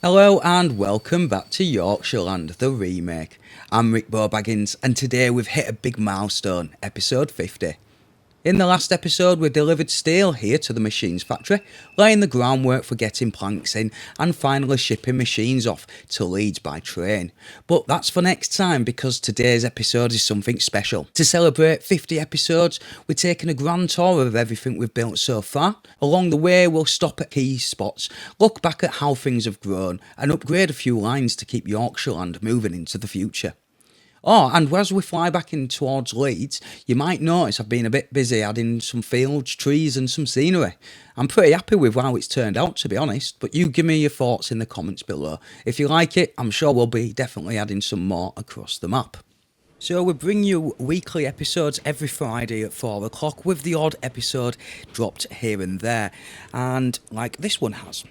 Hello and welcome back to YorkshireLand, the remake. I'm RickboBaggins and today we've hit a big milestone, episode 50. In the last episode we delivered steel here to the machines factory, laying the groundwork for getting planks in and finally shipping machines off to Leeds by train. But that's for next time because today's episode is something special. To celebrate 50 episodes, we're taking a grand tour of everything we've built so far. Along the way we'll stop at key spots, look back at how things have grown and upgrade a few lines to keep YorkshireLand moving into the future. Oh, and as we fly back in towards Leeds, you might notice I've been a bit busy adding some fields, trees and some scenery. I'm pretty happy with how it's turned out, to be honest, but you give me your thoughts in the comments below. If you like it, I'm sure we'll be definitely adding some more across the map. So we bring you weekly episodes every Friday at 4 o'clock with the odd episode dropped here and there, and like this one has.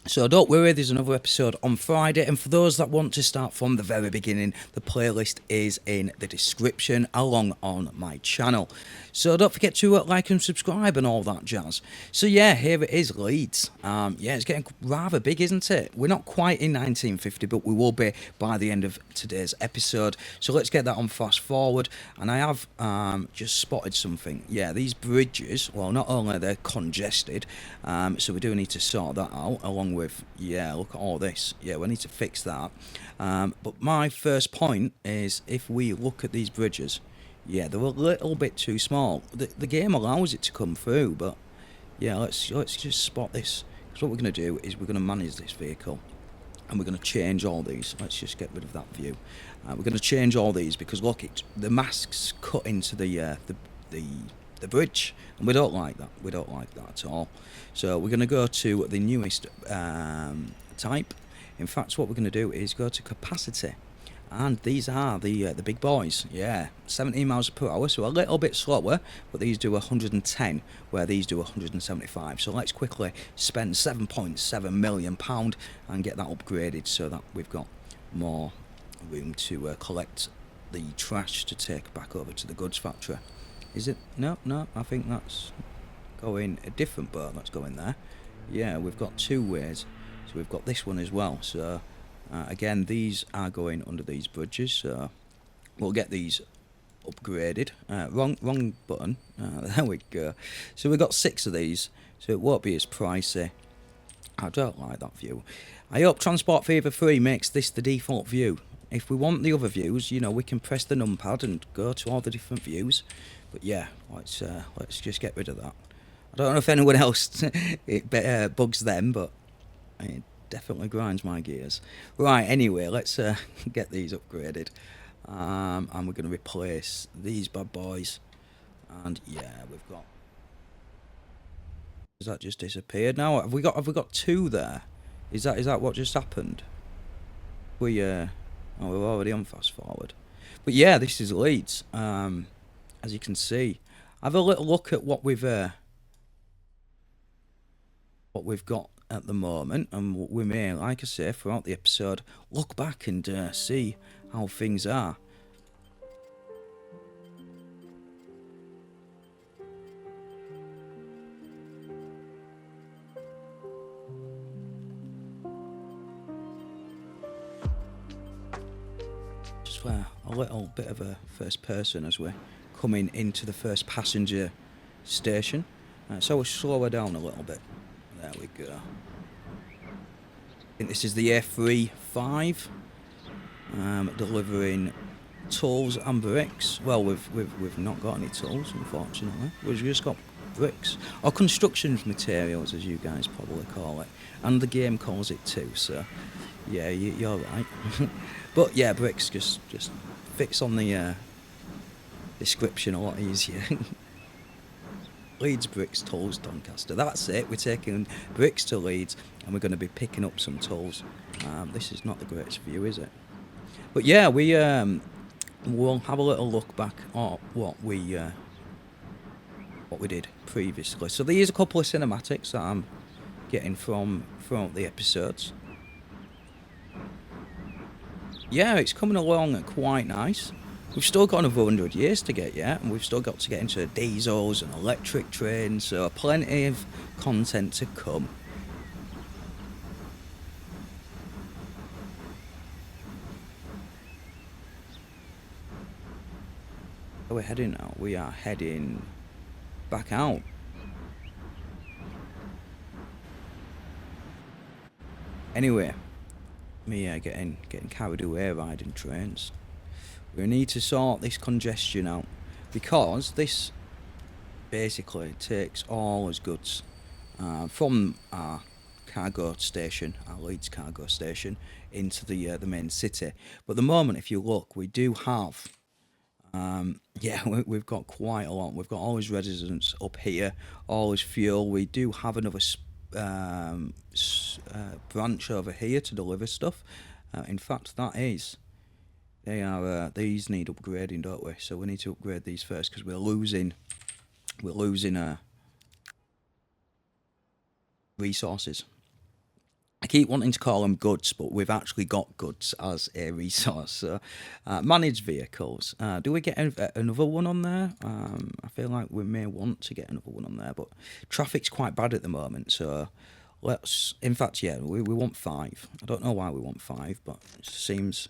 So don't worry, there's another episode on Friday, and for those that want to start from the very beginning, the playlist is in the description along on my channel. So don't forget to like and subscribe and all that jazz. So yeah, here it is, Leeds. Yeah, it's getting rather big, isn't it? We're not quite in 1950, but we will be by the end of today's episode. So let's get that on fast forward, and I have just spotted something. Yeah, these bridges, well, not only are they congested, so we do need to sort that out, along with, yeah, look at all this. Yeah, we need to fix that. But my first point is, if we look at these bridges, yeah, they're a little bit too small. The game allows it to come through, but yeah, let's just spot this. Because what we're going to do is we're going to manage this vehicle, and we're going to change all these. Let's just get rid of that view. We're going to change all these because look, the masks cut into the bridge, and we don't like that. We don't like that at all. So we're going to go to the newest type. In fact, what we're going to do is go to capacity, and these are the big boys. Yeah, 17 miles per hour, so a little bit slower, but these do 110 where these do 175. So let's quickly spend £7.7 million and get that upgraded so that we've got more room to collect the trash to take back over to the goods factory. Is it? No, I think that's going a different boat. That's going there. Yeah, we've got two ways. So we've got this one as well. So again, these are going under these bridges. So we'll get these upgraded. Wrong button. There we go. So we've got 6 of these. So it won't be as pricey. I don't like that view. I hope Transport Fever 3 makes this the default view. If we want the other views, you know, we can press the numpad and go to all the different views. But yeah, let's just get rid of that. I don't know if anyone else it bugs them, but it definitely grinds my gears. Right, anyway, let's get these upgraded. And we're going to replace these bad boys. And yeah, we've got... Has that just disappeared now? Have we got 2 there? Is that what just happened? Oh, we're already on fast forward. But yeah, this is Leeds. As you can see, have a little look at what we've got at the moment, and we may, like I say, throughout the episode, look back and see how things are. Just a little bit of a first person as we're coming into the first passenger station. So we'll slow her down a little bit. There we go. I think this is the A35, delivering tools and bricks. Well, we've not got any tools, unfortunately. We've just got bricks, or construction materials, as you guys probably call it, and the game calls it too. So, yeah, you're right. But yeah, bricks just fits on the description a lot easier. Leeds Bricks Tools Doncaster. That's it. We're taking bricks to Leeds, and we're going to be picking up some tools. This is not the greatest view, is it? But yeah, we'll have a little look back at what we did previously. So there's a couple of cinematics that I'm getting from the episodes. Yeah, it's coming along quite nice. We've still got another 100 years to get yet, and we've still got to get into diesels and electric trains, so plenty of content to come. Where we're heading now? We are heading back out. Anyway, me getting carried away riding trains. We need to sort this congestion out, because this basically takes all his goods from our cargo station, our Leeds cargo station, into the main city. But at the moment, if you look, we do have we've got quite a lot. We've got all his residents up here, all his fuel. We do have another branch over here to deliver stuff. In fact, that is. These need upgrading, don't we? So we need to upgrade these first, because we're losing resources. I keep wanting to call them goods, but we've actually got goods as a resource. So, managed vehicles. Do we get another one on there? I feel like we may want to get another one on there, but traffic's quite bad at the moment. So let's. In fact, yeah, we want 5. I don't know why we want 5, but it seems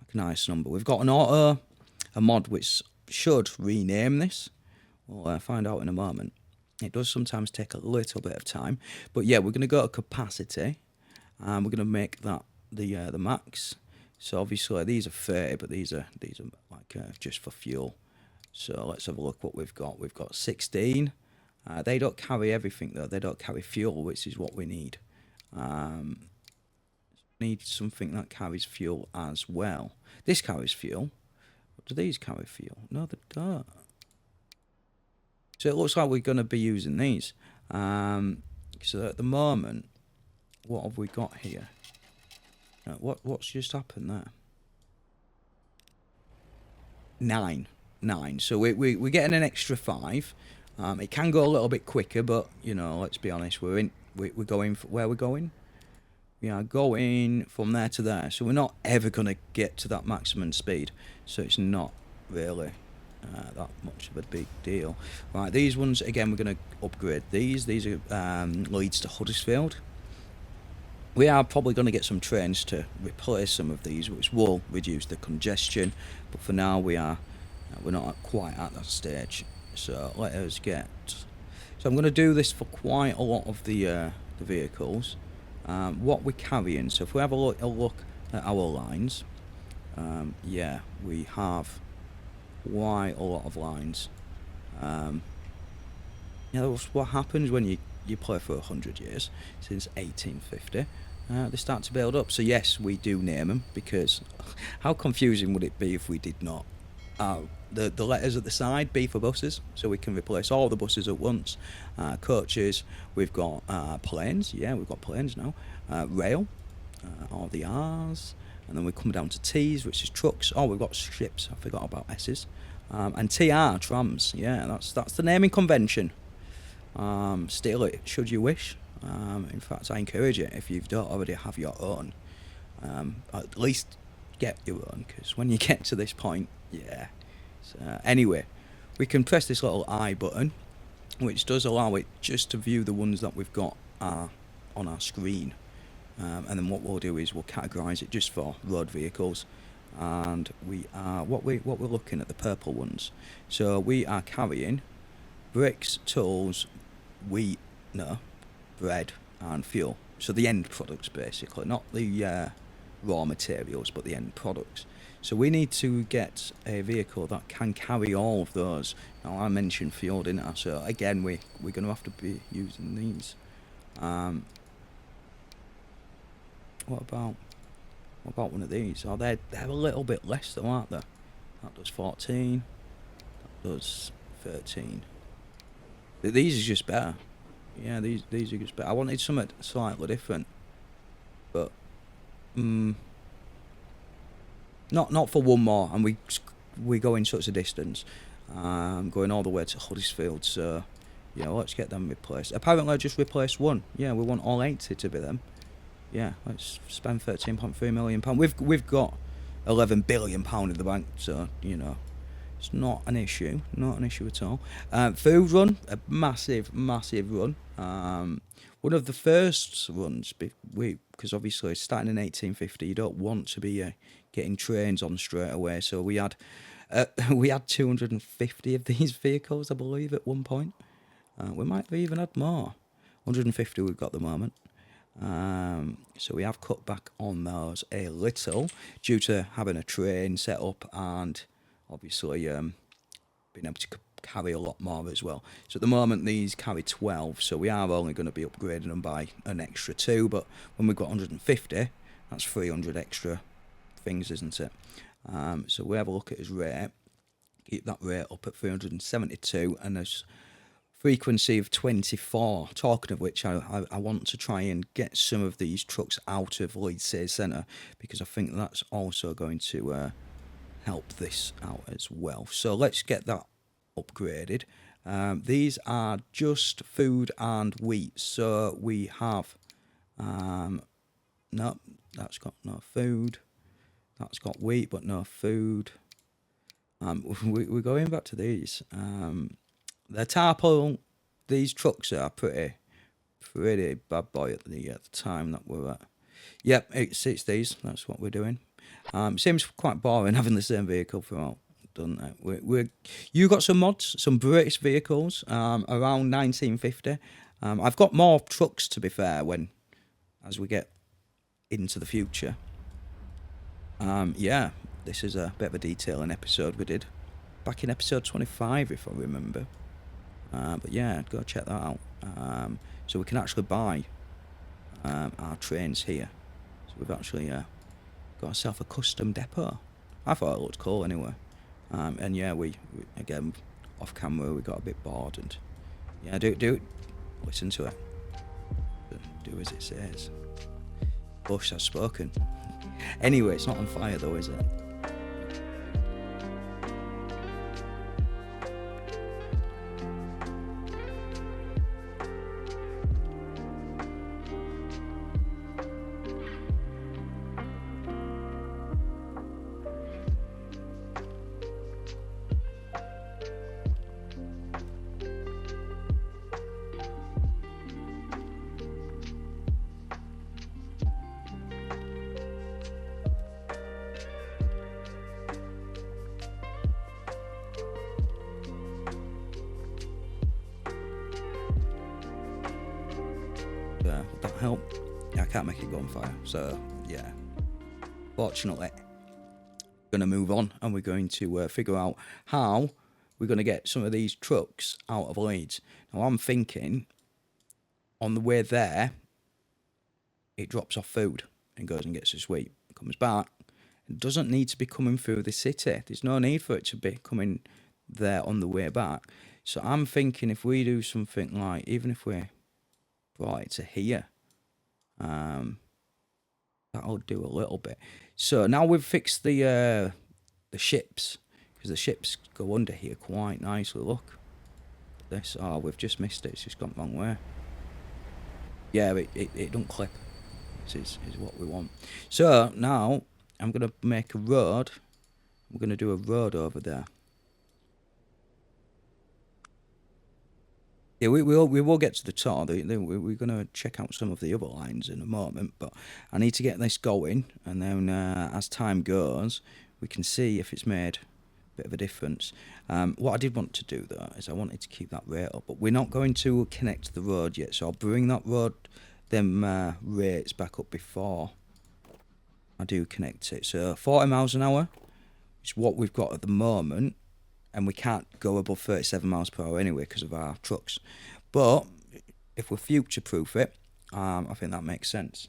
like a nice number. We've got a mod which should rename this. We'll find out in a moment. It does sometimes take a little bit of time, but yeah, we're going to go to capacity. We're going to make that the max. So obviously these are 30, but these are like just for fuel. So let's have a look what we've got. We've got 16. They don't carry everything though. They don't carry fuel, which is what we need. Need something that carries fuel as well. This carries fuel. Do these carry fuel? No, they don't. So it looks like we're going to be using these. So at the moment, what have we got here? What's just happened there? 9. So we're getting an extra 5. It can go a little bit quicker, but you know, let's be honest. We're going where we're going. We are going from there to there. So we're not ever going to get to that maximum speed. So it's not really that much of a big deal. Right, these ones again, we're going to upgrade these. These are Leeds to Huddersfield. We are probably going to get some trains to replace some of these, which will reduce the congestion. But for now, we're not quite at that stage. So let us get. So I'm going to do this for quite a lot of the vehicles. What we're carrying. So if we have a look at our lines, yeah, we have quite a lot of lines. That's what happens when you play for 100 years, since 1850. They start to build up. So yes, we do name them, because how confusing would it be if we did not? The letters at the side, B for buses, so we can replace all the buses at once. Coaches, we've got planes. Yeah, we've got planes now. Rail, all the R's. And then we come down to T's, which is trucks. Oh, we've got ships. I forgot about S's. And TR, trams. Yeah, that's the naming convention. Steal it, should you wish. In fact, I encourage it if you don't already have your own. At least get your own, because when you get to this point, yeah. So, anyway, we can press this little I button, which does allow it just to view the ones that we've got on our screen. And then what we'll do is we'll categorise it just for road vehicles, and what we're looking at, the purple ones. So we are carrying bricks, tools, wheat, bread, and fuel. So the end products, basically, not the raw materials, but the end products. So we need to get a vehicle that can carry all of those. Now I mentioned fuel, didn't I? So again, we're going to have to be using these. What about one of these? Oh, they're a little bit less though, aren't they? That does 14. That does 13. These are just better. Yeah, these are just better. I wanted something slightly different, but not for one more. And we go in such a distance, going all the way to Huddersfield. So yeah, let's get them replaced. Apparently, I just replaced one. Yeah, we want all 80 to be them. Yeah, let's spend £13.3 million. We've got £11 billion in the bank, so you know, it's not an issue at all. Food run, a massive run. One of the first runs, because obviously starting in 1850, you don't want to be getting trains on straight away. So we had We had 250 of these vehicles, I believe, at one point. We might have even had more. 150 we've got at the moment. So we have cut back on those a little due to having a train set up and obviously being able to carry a lot more as well. So at the moment these carry 12, so we are only going to be upgrading them by an extra 2, but when we've got 150, that's 300 extra things, isn't it? So we have a look at his rate, keep that rate up at 372, and there's frequency of 24. Talking of which, I want to try and get some of these trucks out of Leeds City Centre, because I think that's also going to help this out as well. So let's get that upgraded. These are just food and wheat. So we have no, that's got no food. That's got wheat but no food. We're going back to these. The tarpaulin, these trucks are pretty bad boy at the time that we're at. Yep, it's these. That's what we're doing. Seems quite boring having the same vehicle throughout, doesn't it? You got some mods, some British vehicles around 1950. I've got more trucks, to be fair, as we get into the future. Yeah, this is a bit of a detailing episode we did back in episode 25, if I remember. But yeah, go check that out. So we can actually buy our trains here. So we've actually got ourselves a custom depot. I thought it looked cool anyway. And yeah, we again, off camera, we got a bit bored, and yeah, do listen to it. Do as it says. Bush has spoken. Anyway, it's not on fire though, is it? Would that help? Yeah, I can't make it go on fire, so yeah. Fortunately, we're going to move on, and we're going to figure out how we're going to get some of these trucks out of Leeds. Now, I'm thinking, on the way there, it drops off food and goes and gets us wheat. It comes back. It doesn't need to be coming through the city. There's no need for it to be coming there on the way back. So I'm thinking if we do something like, even if we brought it to here, that'll do a little bit. So now we've fixed the ships, because the ships go under here quite nicely. Look at this. Oh, we've just missed it. It's just gone the wrong way. Yeah, it don't clip. This is what we want. So now I'm gonna make a road. We're gonna do a road over there. Yeah, we will get to the top. We're going to check out some of the other lines in a moment, but I need to get this going, and then as time goes, we can see if it's made a bit of a difference. What I did want to do, though, is I wanted to keep that rate up, but we're not going to connect the road yet, so I'll bring that road, them rates back up before I do connect it. So 40 miles an hour is what we've got at the moment. And we can't go above 37 miles per hour anyway because of our trucks. But if we future-proof it, I think that makes sense.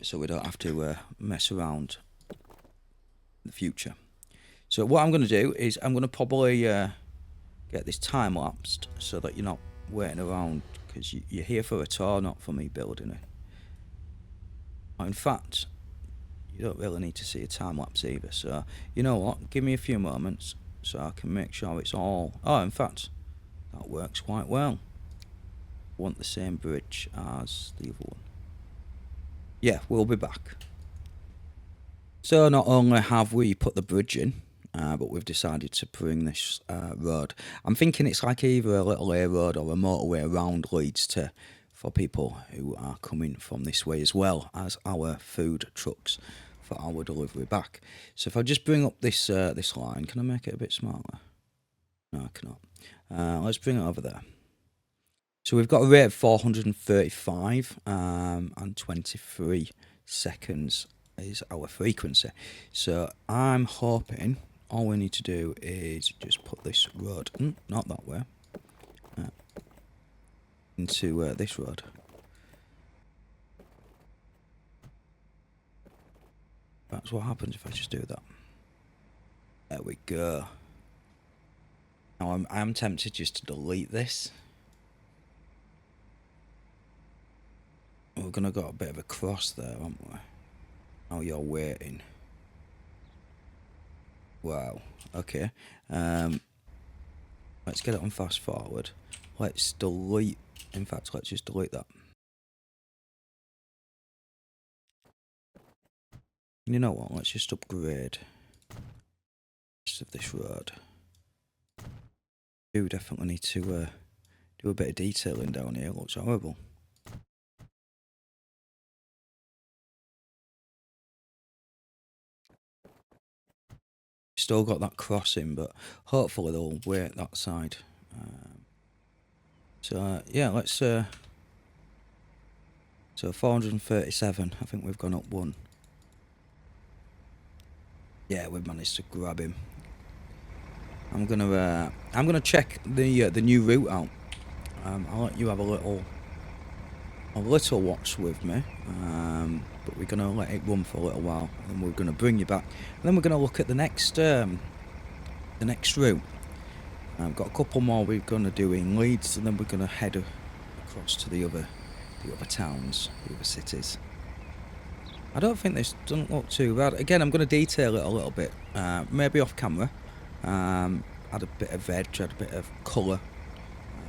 So we don't have to mess around in the future. So what I'm going to do is I'm going to probably get this time-lapsed so that you're not waiting around, because you're here for a tour, not for me building it. In fact, you don't really need to see a time-lapse either, so you know what, give me a few moments so I can make sure it's all... Oh, in fact, that works quite well. I want the same bridge as the other one. Yeah, we'll be back. So not only have we put the bridge in, but we've decided to bring this road. I'm thinking it's like either a little A road or a motorway around Leeds for people who are coming from this way, as well as our food trucks for our delivery back. So if I just bring up this this line, can I make it a bit smaller? No, I cannot. Let's bring it over there. So we've got a rate of 435 and 23 seconds is our frequency. So I'm hoping all we need to do is just put this road, not that way, into this road. That's what happens if I just do that. There we go. Now I'm tempted just to delete this. We're gonna got a bit of a cross there, aren't we? Oh, you're waiting. Wow. Okay. Let's get it on fast forward. Let's delete. In fact, let's just delete that. You know what? Let's just upgrade rest of this road. Do definitely need to do a bit of detailing down here. It looks horrible. Still got that crossing, but hopefully they'll wait that side. Yeah, let's. So 437. I think we've gone up one. Yeah, we've managed to grab him. I'm gonna check the new route out. I'll let you have a little watch with me. But we're gonna let it run for a little while, and we're gonna bring you back. And then we're gonna look at the next route. I've got a couple more we're gonna do in Leeds, and then we're gonna head across to the other towns, the other cities. I don't think this doesn't look too bad. Again, I'm gonna detail it a little bit, maybe off camera. Add a bit of edge, add a bit of colour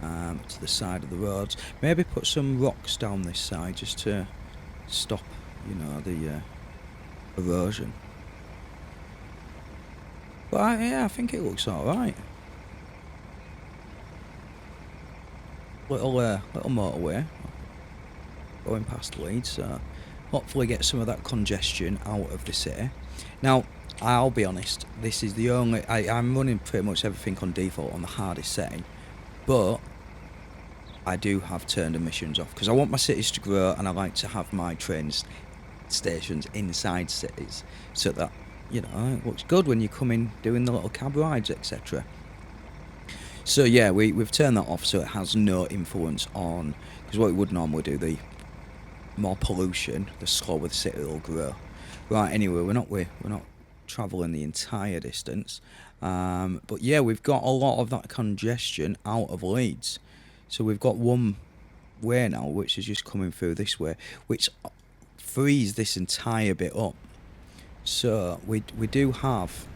to the side of the roads. Maybe put some rocks down this side just to stop, you know, the erosion. But yeah, I think it looks all right. Little motorway going past Leeds, so hopefully get some of that congestion out of the city. Now, I'll be honest, this is the only... I'm running pretty much everything on default on the hardest setting, but I do have turned emissions off because I want my cities to grow, and I like to have my train stations inside cities so that, you know, it looks good when you come in doing the little cab rides, etc. So yeah, we've turned that off so it has no influence on... Because what it would normally do, the more pollution, the slower the city will grow. Right, anyway, we're not travelling the entire distance, but yeah, we've got a lot of that congestion out of Leeds. So we've got one way now which is just coming through this way, which frees this entire bit up. So we do have...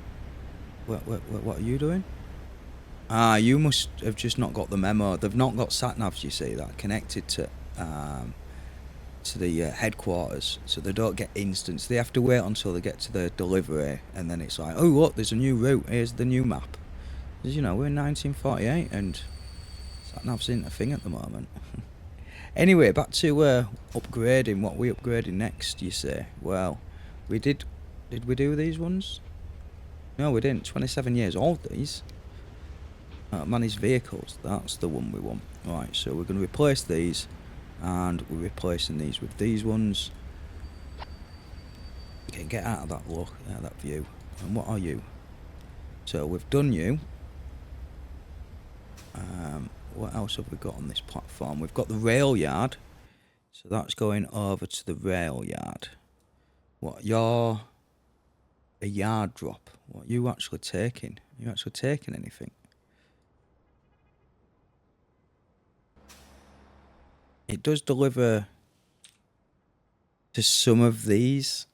What are you doing? You must have just not got the memo. They've not got sat-navs, you see, that are connected to the headquarters, so they don't get instants. They have to wait until they get to the delivery, and then it's like, oh look, there's a new route, here's the new map. Because, you know, we're in 1948 and sat-navs isn't a thing at the moment. Anyway, back to upgrading. What are we upgrading next, you say? Well, we did we do these ones? No, we didn't. 27 years old, these. Managed vehicles, that's the one we want. Right, so we're going to replace these, and we're replacing these with these ones. Okay, get out of that look, that view. And what are you? So we've done you. What else have we got on this platform? We've got the rail yard, so that's going over to the rail yard. What, you're a yard drop? What are you actually taking? Are you actually taking anything? It does deliver to some of these.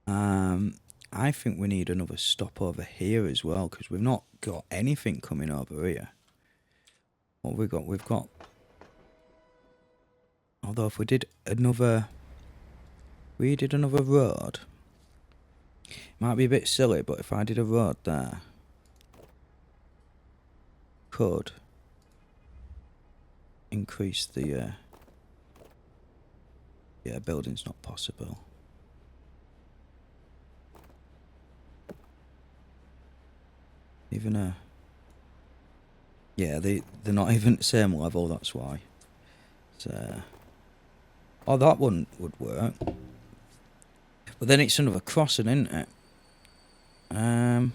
I think we need another stop over here as well, because we've not got anything coming over here. What have we got? We've got... Although if we did another... We did another road. Might be a bit silly, but if I did a road there... Could... increase the... Yeah, building's not possible. even a... Yeah, they're not even the same level, that's why. So... Oh, that one would work. But then it's another crossing, isn't it? I'm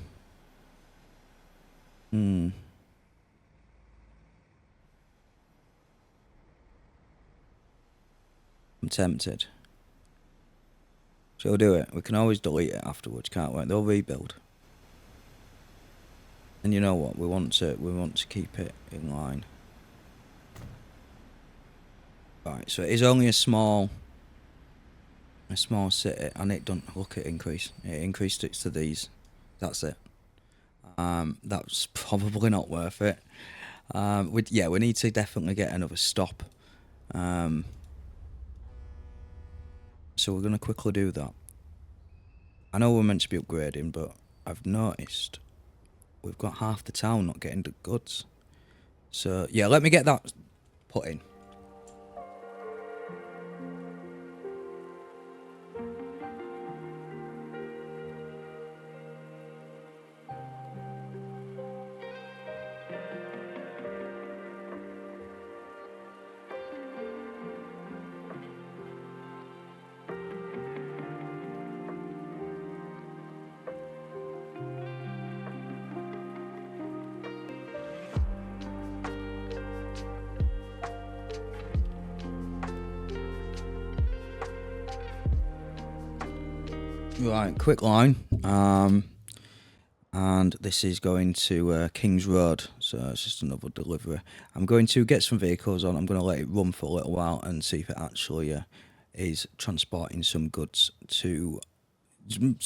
tempted. So we'll do it. We can always delete it afterwards, can't we? They'll rebuild. And you know what? We want to keep it in line. Right, so it is only a small city, and it don't look at increase. It increased it to these. That's it. That's probably not worth it. We need to definitely get another stop. So we're gonna quickly do that. I know we're meant to be upgrading, but I've noticed we've got half the town not getting the goods. So yeah, let me get that put in. Right, quick line. And this is going to King's Road, so it's just another delivery. I'm going to get some vehicles on. I'm going to let it run for a little while and see if it actually is transporting some goods to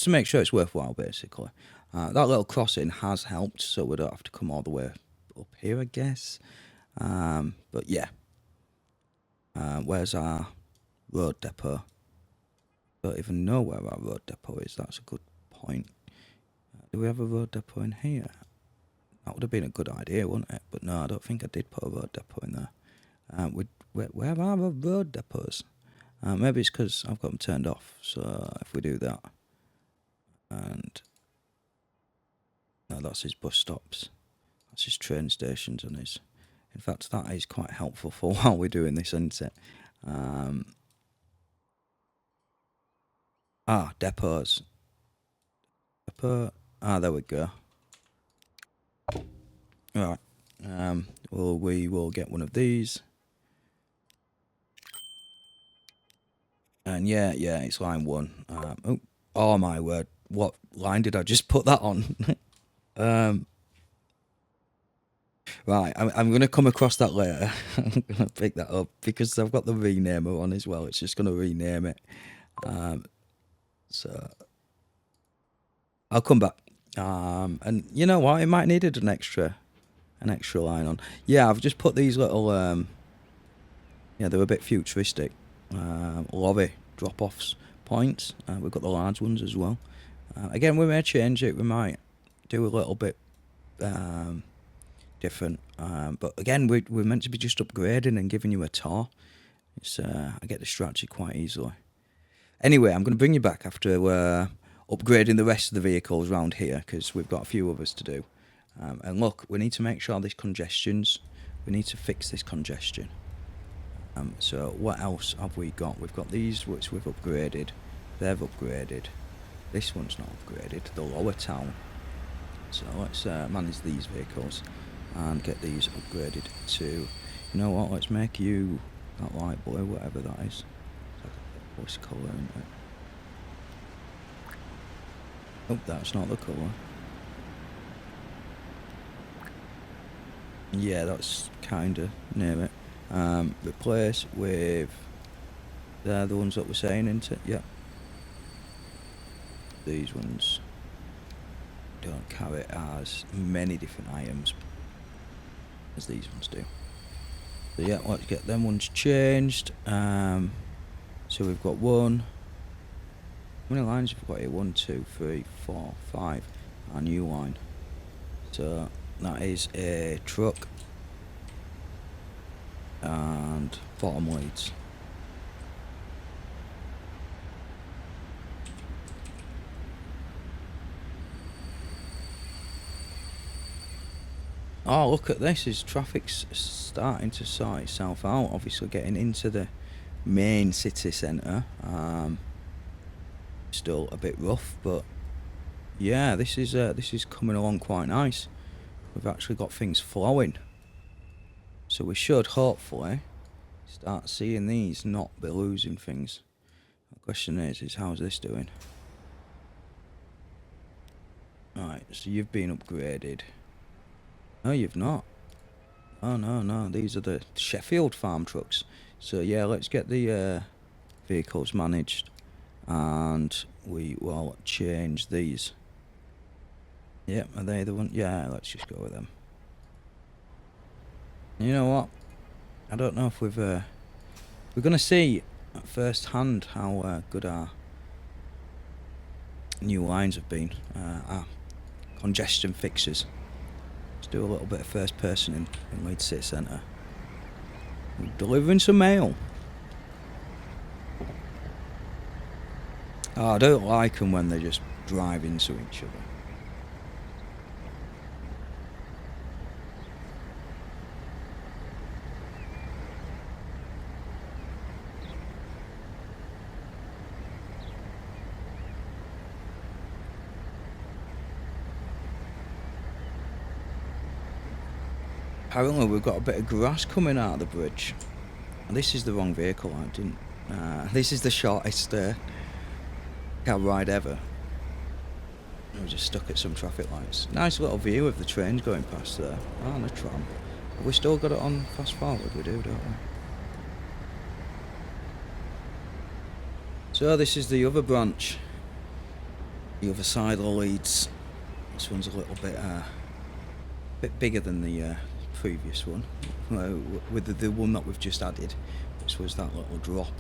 make sure it's worthwhile, basically. That little crossing has helped, so we don't have to come all the way up here, I guess. But yeah. Where's our road depot? Don't even know where our road depot is. That's a good point. Do we have a road depot in here? That would have been a good idea, wouldn't it? But no, I don't think I did put a road depot in there. Where are our road depots? Maybe it's because I've got them turned off. So if we do that, and no, that's his bus stops. That's his train stations and his. In fact, that is quite helpful for while we're doing this, isn't it? Depots. Depot. There we go. Right. We will get one of these. And yeah, it's line 1. Oh my word. What line did I just put that on? Right, I'm going to come across that later. I'm going to pick that up because I've got the renamer on as well. It's just going to rename it. So I'll come back. And you know what? It might needed an extra line on. Yeah, I've just put these little they're a bit futuristic. Lorry drop-offs points. We've got the large ones as well. Again, we may change it. We might do a little bit different. But again, we're meant to be just upgrading and giving you a tour. It's I get distracted quite easily. Anyway, I'm going to bring you back after upgrading the rest of the vehicles around here because we've got a few others to do. And look, we need to make sure we need to fix this congestion. So what else have we got? We've got these which we've upgraded. They've upgraded. This one's not upgraded. The lower town. So let's manage these vehicles and get these upgraded to, you know what, let's make you that light blue, whatever that is. It's like a voice colour, isn't it? Oh, that's not the colour. Yeah, that's kinda near it. Replace with they're the ones that we're saying, isn't it? Yeah. These ones don't carry as many different items as these ones do. So yeah, let's get them ones changed. So we've got one. How many lines have we got here? 1, 2, 3, 4, 5. Our new line. So that is a truck and bottom Leeds. Oh, look at this. Is traffic's starting to sort itself out. Obviously getting into the main city centre. Still a bit rough, but yeah, this is coming along quite nice. We've actually got things flowing. So we should hopefully start seeing these not be losing things. The question is how's this doing? Right, so you've been upgraded. No, you've not. Oh, no, these are the Sheffield farm trucks. So yeah, let's get the vehicles managed, and we will change these. Yep, are they the one? Yeah, let's just go with them. You know what? I don't know if we're gonna see at first hand how good our new lines have been. Our congestion fixes. Let's do a little bit of first person in Leeds City Centre. We're delivering some mail. Oh, I don't like them when they just drive into each other. Apparently we've got a bit of grass coming out of the bridge. This is the wrong vehicle, I didn't... this is the shortest cab ride ever. We're just stuck at some traffic lights. Nice little view of the trains going past there. Oh, and the tram. Have we still got it on fast forward? We do, don't we? So this is the other branch. The other side of Leeds. This one's a little bit bigger than the previous one, with the one that we've just added. This was that little drop.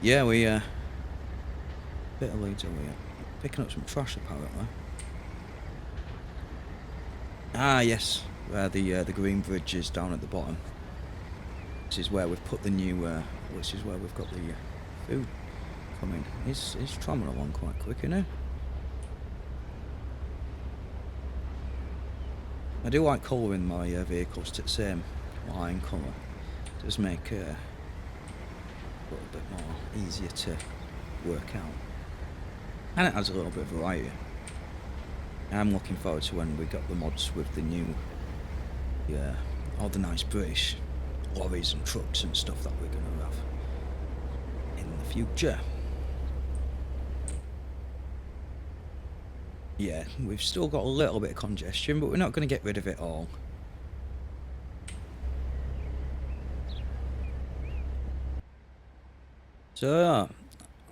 Yeah, we bit of Leeds over here. Picking up some trash apparently. Ah yes, where the green bridge is down at the bottom. This is where we've put the new. This is where we've got the food coming. He's tramming along quite quick, isn't he? I do like colouring my vehicles to the same line colour. It does make a little bit more easier to work out. And it adds a little bit of variety. I'm looking forward to when we got the mods with the new, all the nice British lorries and trucks and stuff that we're going to have in the future. Yeah, we've still got a little bit of congestion, but we're not going to get rid of it all. So,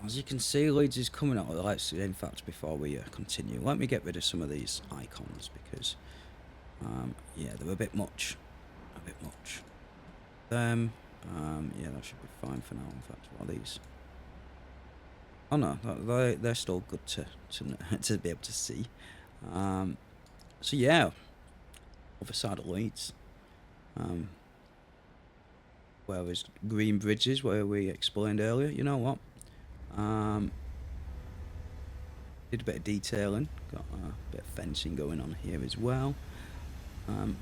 as you can see, Leeds is coming out of the lights. In fact, before we continue, let me get rid of some of these icons because, yeah, they're a bit much. Yeah, that should be fine for now. In fact, what are these? Oh no, they're still good to be able to see. So yeah, other side of Leeds. Where there's green bridges, where we explained earlier. You know what? Did a bit of detailing. Got a bit of fencing going on here as well.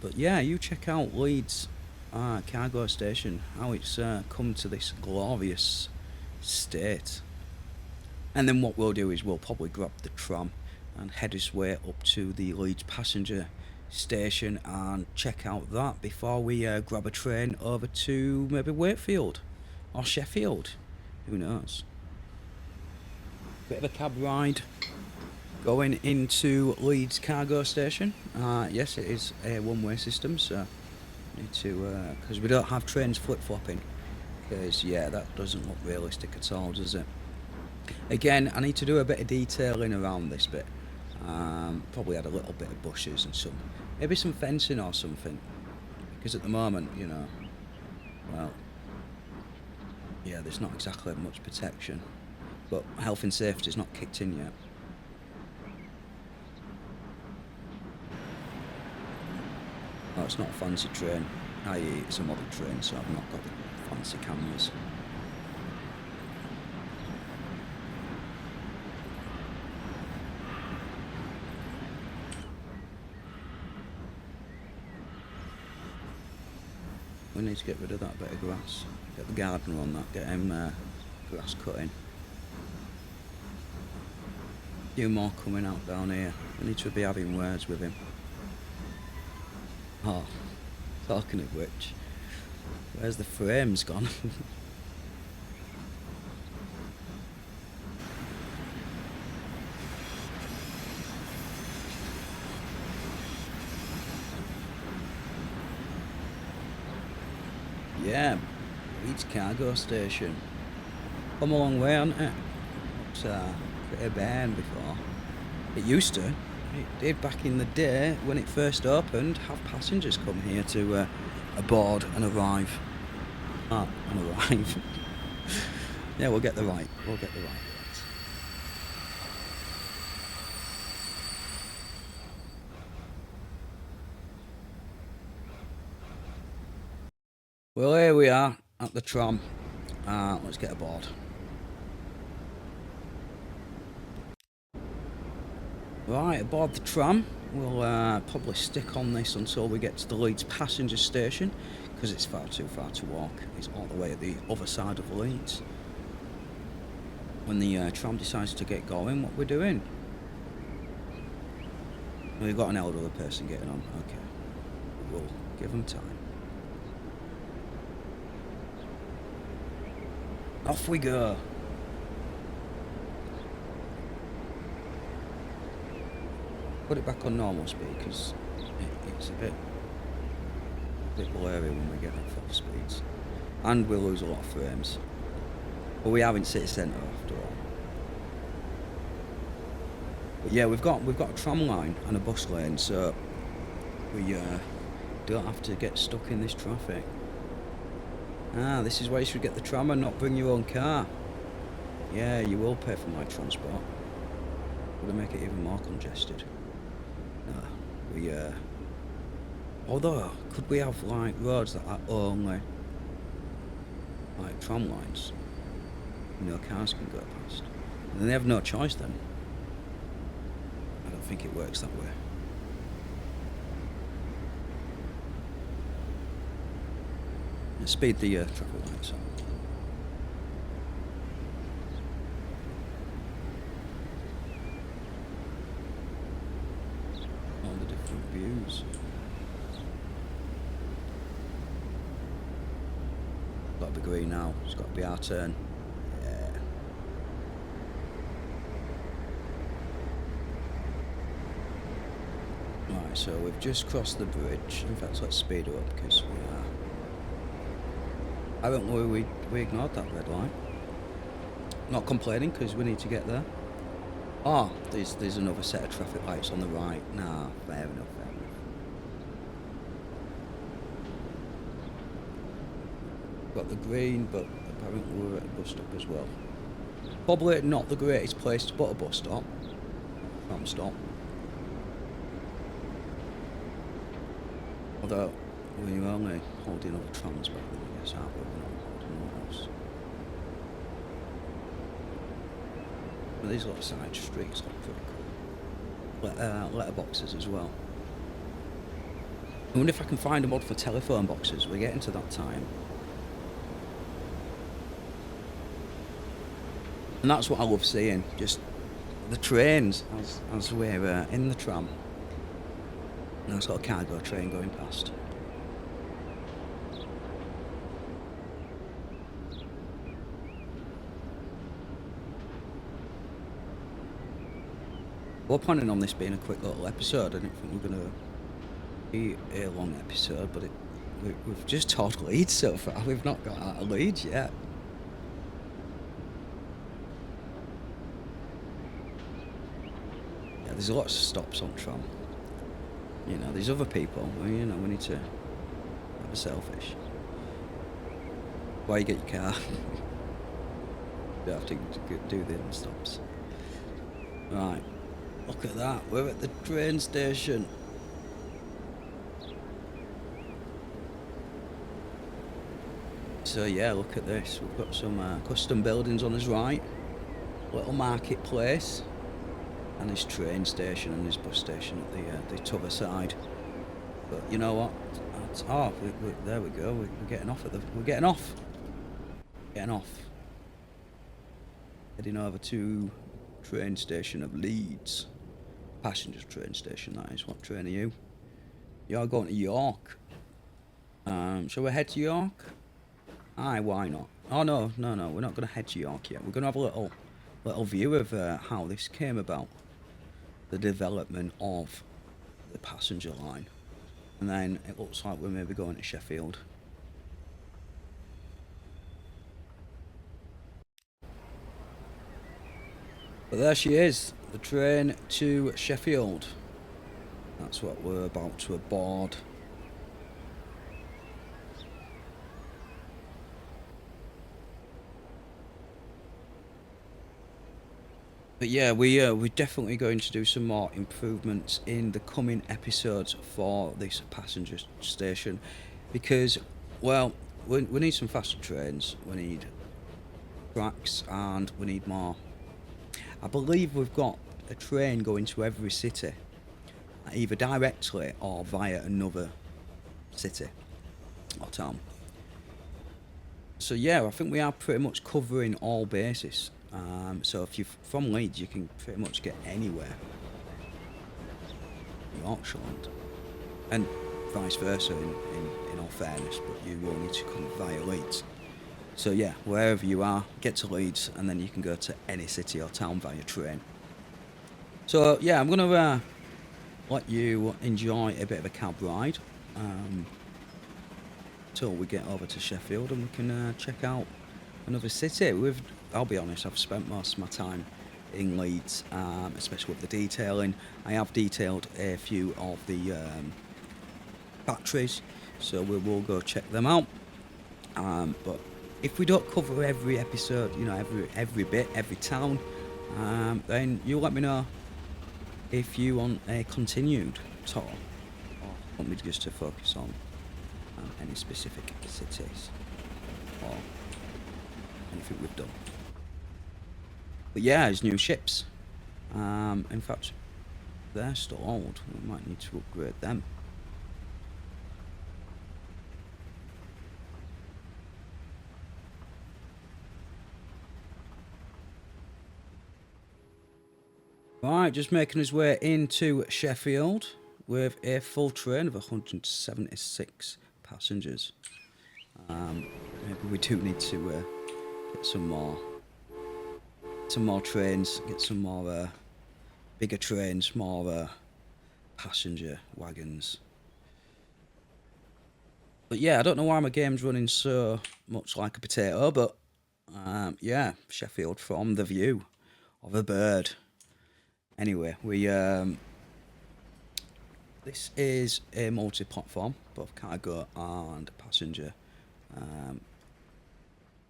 But yeah, you check out Leeds cargo station. How it's come to this glorious state. And then what we'll do is we'll probably grab the tram and head us way up to the Leeds passenger station and check out that before we grab a train over to maybe Wakefield or Sheffield. Who knows? Bit of a cab ride going into Leeds cargo station. Yes, it is a one-way system, so need to because we don't have trains flip-flopping. Because yeah, that doesn't look realistic at all, does it? Again, I need to do a bit of detailing around this bit. Probably add a little bit of bushes and maybe some fencing or something. Because at the moment, you know, well, yeah, there's not exactly much protection. But health and safety's not kicked in yet. Oh, it's not a fancy train, i.e. it's a model train, so I've not got the fancy cameras. we need to get rid of that bit of grass. Get the gardener on that, get him grass cutting. A few more coming out down here. We need to be having words with him. Oh, talking of which, where's the frames gone? Yeah, Leeds cargo station. Come a long way, hasn't it? It's pretty bad before. It used to. It did back in the day when it first opened. Have passengers come here to aboard and arrive. And arrive. Yeah, we'll get the right. Words. Well, here we are at the tram. Let's get aboard. Right, aboard the tram. We'll probably stick on this until we get to the Leeds passenger station, because it's far too far to walk. It's all the way at the other side of Leeds. When the tram decides to get going, what we're doing? We've got an elderly person getting on. Okay, we'll give them time. Off we go. Put it back on normal speed because it's a bit blurry when we get at full speeds, and we'll lose a lot of frames. But we are in city centre after all. But yeah, we've got a tram line and a bus lane, so we don't have to get stuck in this traffic. This is why you should get the tram and not bring your own car. Yeah, you will pay for my transport. Would make it even more congested. Although, could we have like roads that are only like tram lines? No cars can go past. And then they have no choice then. I don't think it works that way. Speed the traffic lights up. All the different views. Got to be green now. It's got to be our turn. Yeah. Right, so we've just crossed the bridge. In fact, let's speed up because we are. I don't know we ignored that red light. Not complaining because we need to get there. Oh, there's another set of traffic lights on the right. Nah, fair enough. Got the green, but apparently we're at a bus stop as well. Probably not the greatest place to put a bus stop. Tram stop. Although we're only holding other trams back then, I guess, aren't we? We're not holding anyone else. But these little side streets look pretty cool. Letterboxes as well. I wonder if I can find a mod for telephone boxes. We're getting to that time. And that's what I love seeing, just the trains as we're in the tram. And there's got a cargo train going past. We're planning on this being a quick little episode. I don't think we're going to be a long episode, but we've just talked Leeds so far. We've not got out of Leeds yet. Yeah, there's lots of stops on tram. You know, there's other people. Well, you know, we need to have a selfish. Why you get your car? You don't have to do the other stops. Right. Look at that, we're at the train station. So yeah, look at this. We've got some custom buildings on his right. Little marketplace. And this train station and this bus station at the t'other side. But you know what? Our Oh, there we go. We're getting off at the. We're getting off. Getting off. Heading over to train station of Leeds. Passenger train station, that is. What train are you? You're going to York. Shall we head to York? Aye, why not? Oh no, we're not going to head to York yet. We're going to have a little view of how this came about. The development of the passenger line. And then it looks like we're maybe going to Sheffield. But there she is, the train to Sheffield. That's what we're about to board. But yeah, we're definitely going to do some more improvements in the coming episodes for this passenger station, because, well, we need some faster trains, we need tracks, and we need more. I believe we've got a train going to every city, either directly or via another city or town. So yeah, I think we are pretty much covering all bases. So if you're from Leeds, you can pretty much get anywhere in YorkshireLand, and vice versa in all fairness, but you will need to come via Leeds. So yeah, wherever you are, get to Leeds, and then you can go to any city or town via train. So yeah, I'm gonna let you enjoy a bit of a cab ride till we get over to Sheffield, and we can check out another city. I'll be honest, I've spent most of my time in Leeds, especially with the detailing. I have detailed a few of the factories, so we will go check them out. But if we don't cover every episode, you know, every bit, every town, then you let me know if you want a continued tour, or want me just to focus on any specific cities or anything we've done. But yeah, there's new ships. In fact, they're still old. We might need to upgrade them. Right, just making his way into Sheffield with a full train of 176 passengers. Maybe we do need to get some more trains, get some more bigger trains, more passenger wagons. But yeah, I don't know why my game's running so much like a potato, but yeah, Sheffield from the view of a bird. Anyway, this is a multi-platform, both cargo and passenger.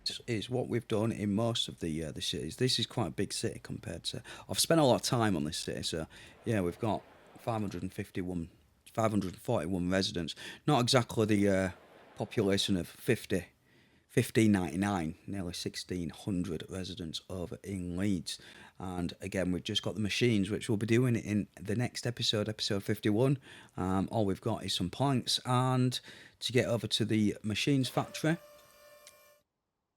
This is what we've done in most of the cities. This is quite a big city compared to. I've spent a lot of time on this city, so yeah, we've got 541, 541 residents. Not exactly the population of 1599, nearly 1600 residents over in Leeds. And again, we've just got the machines, which we'll be doing in the next episode, episode 51. All we've got is some planks and to get over to the machines factory.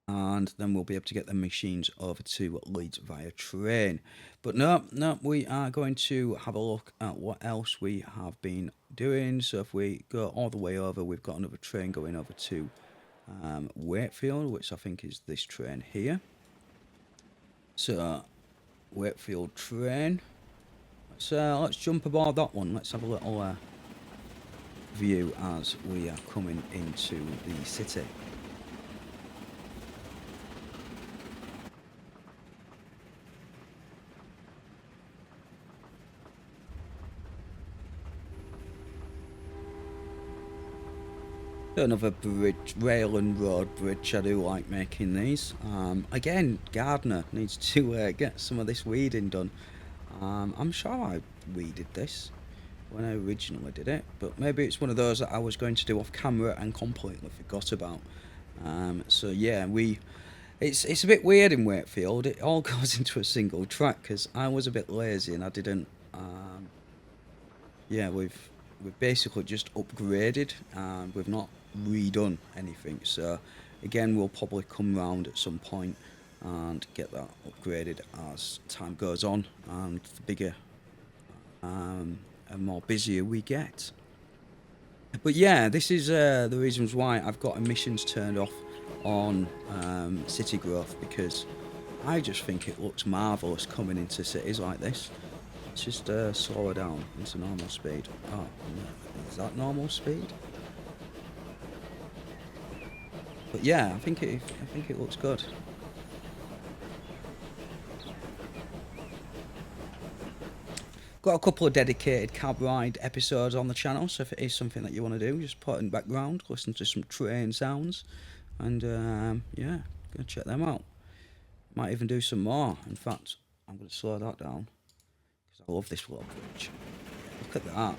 And then we'll be able to get the machines over to Leeds via train. But no, we are going to have a look at what else we have been doing. So if we go all the way over, we've got another train going over to Wakefield, which I think is this train here. So Wakefield train. Let's jump aboard that one. Let's have a little view as we are coming into the city. Another bridge, rail and road bridge. I do like making these. Again, gardener needs to get some of this weeding done. I'm sure I weeded this when I originally did it, but maybe it's one of those that I was going to do off camera and completely forgot about. So yeah, it's a bit weird in Wakefield. It all goes into a single track because I was a bit lazy and I didn't. Yeah, we've basically just upgraded and we've not redone anything. So again, we'll probably come round at some point and get that upgraded as time goes on and the bigger and more busier we get. But yeah, this is the reasons why I've got emissions turned off on city growth, because I just think it looks marvellous coming into cities like this. Let's just slow her down into normal speed. Oh, is that normal speed? But yeah, I think it looks good. Got a couple of dedicated cab ride episodes on the channel, so if it is something that you want to do, just put it in the background, listen to some train sounds, and yeah, go check them out. Might even do some more. In fact, I'm going to slow that down because I love this little bridge. Look at that.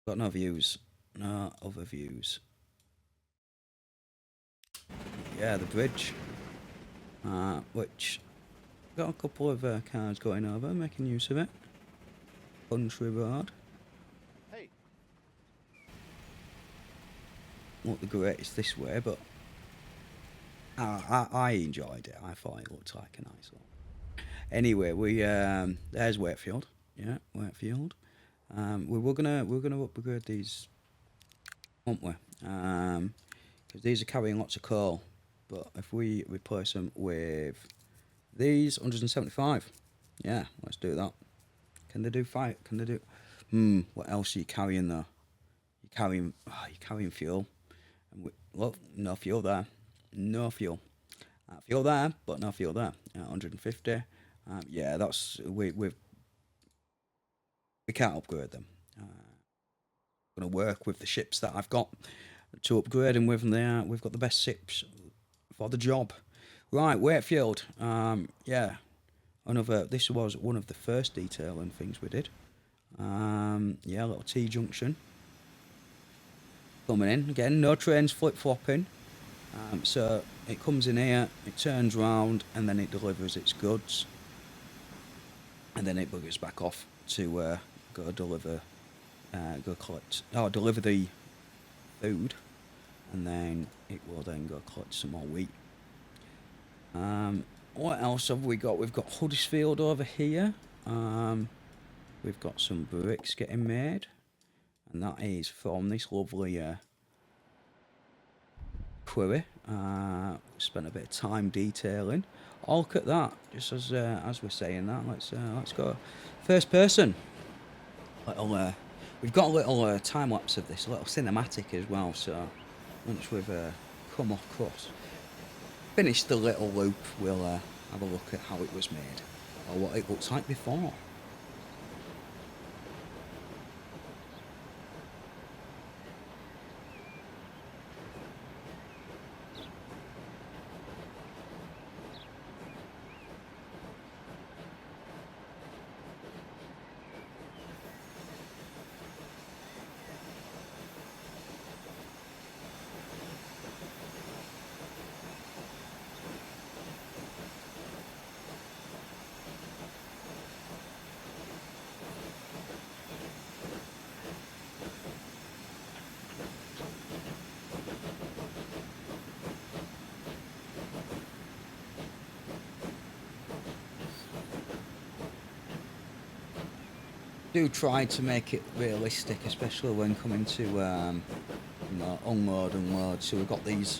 Got no views. No other views. Yeah, the bridge. Which got a couple of cars going over, making use of it. Country road. Hey. Not the greatest this way, but I enjoyed it. I thought it looked like a nice one. Anyway, we there's Wakefield. Yeah, Wakefield. We were gonna upgrade these, weren't we? Because these are carrying lots of coal. But if we replace them with these 175, yeah, let's do that. Can they do five? Can they do? What else are you carrying though? You're carrying fuel. And look, no fuel there. No fuel. Fuel there, but no fuel there. 150. Yeah, that's we can't upgrade them. Going to work with the ships that I've got to upgrade them with, and we've got the best ships for the job. Right, Wakefield. Yeah, this was one of the first detailing things we did. Yeah, little T junction coming in again. No trains flip flopping. So it comes in here, it turns round, and then it delivers its goods, and then it buggers back off to go deliver the food, and then it will then go collect some more wheat. What else have we got? We've got Huddersfield over here. We've got some bricks getting made, and that is from this lovely quarry. Spent a bit of time detailing. Oh, look at that! Just as we're saying that, let's go first person. We've got a little time lapse of this, a little cinematic as well. So once we've come across, finished the little loop, we'll have a look at how it was made, or what it looks like before. Do try to make it realistic, especially when coming to unload and load. So we've got these